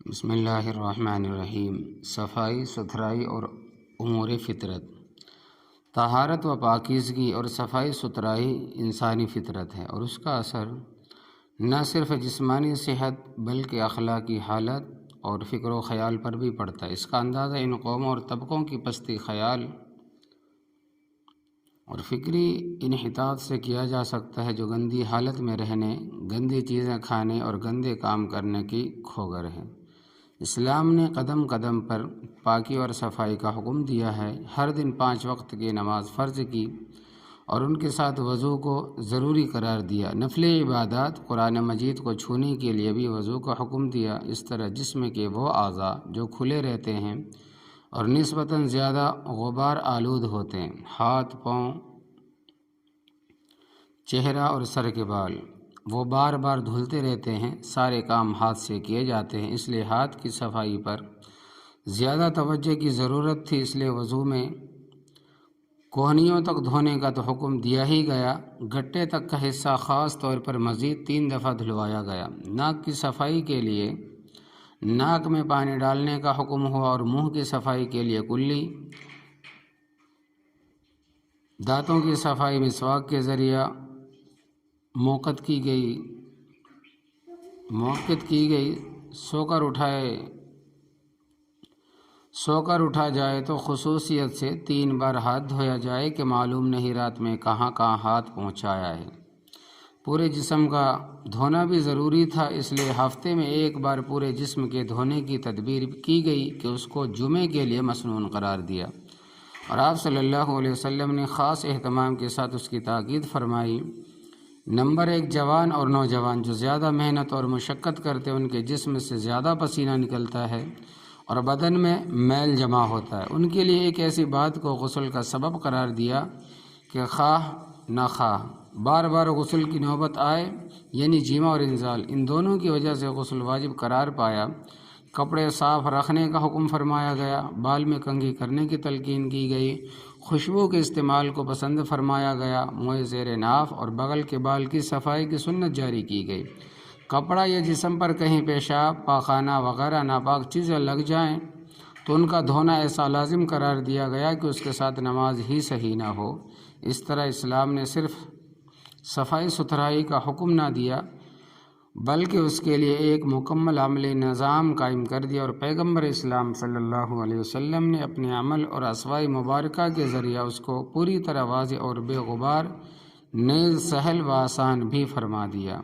بسم اللہ الرحمن الرحیم۔ صفائی ستھرائی اور امور فطرت۔ طہارت و پاکیزگی اور صفائی ستھرائی انسانی فطرت ہے، اور اس کا اثر نہ صرف جسمانی صحت بلکہ اخلاقی حالت اور فکر و خیال پر بھی پڑتا ہے۔ اس کا اندازہ ان قوموں اور طبقوں کی پستی خیال اور فکری انحطاط سے کیا جا سکتا ہے، جو گندی حالت میں رہنے، گندی چیزیں کھانے اور گندے کام کرنے کی کھوگر ہے۔ اسلام نے قدم قدم پر پاکی اور صفائی کا حکم دیا ہے۔ ہر دن 5 وقت کی نماز فرض کی اور ان کے ساتھ وضو کو ضروری قرار دیا۔ نفل عبادات، قرآن مجید کو چھونے کے لیے بھی وضو کا حکم دیا۔ اس طرح جسم کے وہ اعضاء جو کھلے رہتے ہیں اور نسبتاً زیادہ غبار آلود ہوتے ہیں، ہاتھ، پاؤں، چہرہ اور سر کے بال، وہ بار بار دھلتے رہتے ہیں۔ سارے کام ہاتھ سے کیے جاتے ہیں، اس لیے ہاتھ کی صفائی پر زیادہ توجہ کی ضرورت تھی۔ اس لیے وضو میں کوہنیوں تک دھونے کا تو حکم دیا ہی گیا، گٹے تک کا حصہ خاص طور پر مزید 3 دفعہ دھلوایا گیا۔ ناک کی صفائی کے لیے ناک میں پانی ڈالنے کا حکم ہوا، اور منہ کی صفائی کے لیے کلی، دانتوں کی صفائی مسواک کے ذریعہ موقت کی گئی۔ سو کر اٹھا جائے تو خصوصیت سے 3 بار ہاتھ دھویا جائے کہ معلوم نہیں رات میں کہاں کہاں ہاتھ پہنچایا ہے۔ پورے جسم کا دھونا بھی ضروری تھا، اس لیے ہفتے میں 1 بار پورے جسم کے دھونے کی تدبیر کی گئی کہ اس کو جمعے کے لیے مسنون قرار دیا، اور آپ صلی اللہ علیہ وسلم نے خاص اہتمام کے ساتھ اس کی تاکید فرمائی۔ نمبر 1، جوان اور نوجوان جو زیادہ محنت اور مشقت کرتے ہیں، ان کے جسم سے زیادہ پسینہ نکلتا ہے اور بدن میں میل جمع ہوتا ہے، ان کے لیے ایک ایسی بات کو غسل کا سبب قرار دیا کہ خواہ نہ خواہ بار بار غسل کی نوبت آئے، یعنی جماع اور انزال، ان دونوں کی وجہ سے غسل واجب قرار پایا۔ کپڑے صاف رکھنے کا حکم فرمایا گیا، بال میں کنگھی کرنے کی تلقین کی گئی، خوشبو کے استعمال کو پسند فرمایا گیا، موئے زیر ناف اور بغل کے بال کی صفائی کی سنت جاری کی گئی۔ کپڑا یا جسم پر کہیں پیشاب، پاخانہ وغیرہ ناپاک چیزیں لگ جائیں تو ان کا دھونا ایسا لازم قرار دیا گیا کہ اس کے ساتھ نماز ہی صحیح نہ ہو۔ اس طرح اسلام نے صرف صفائی ستھرائی کا حکم نہ دیا بلکہ اس کے لیے ایک مکمل عملی نظام قائم کر دیا، اور پیغمبر اسلام صلی اللہ علیہ وسلم نے اپنے عمل اور اسواء مبارکہ کے ذریعہ اس کو پوری طرح واضح اور بے غبار، نیز سہل و آسان بھی فرما دیا۔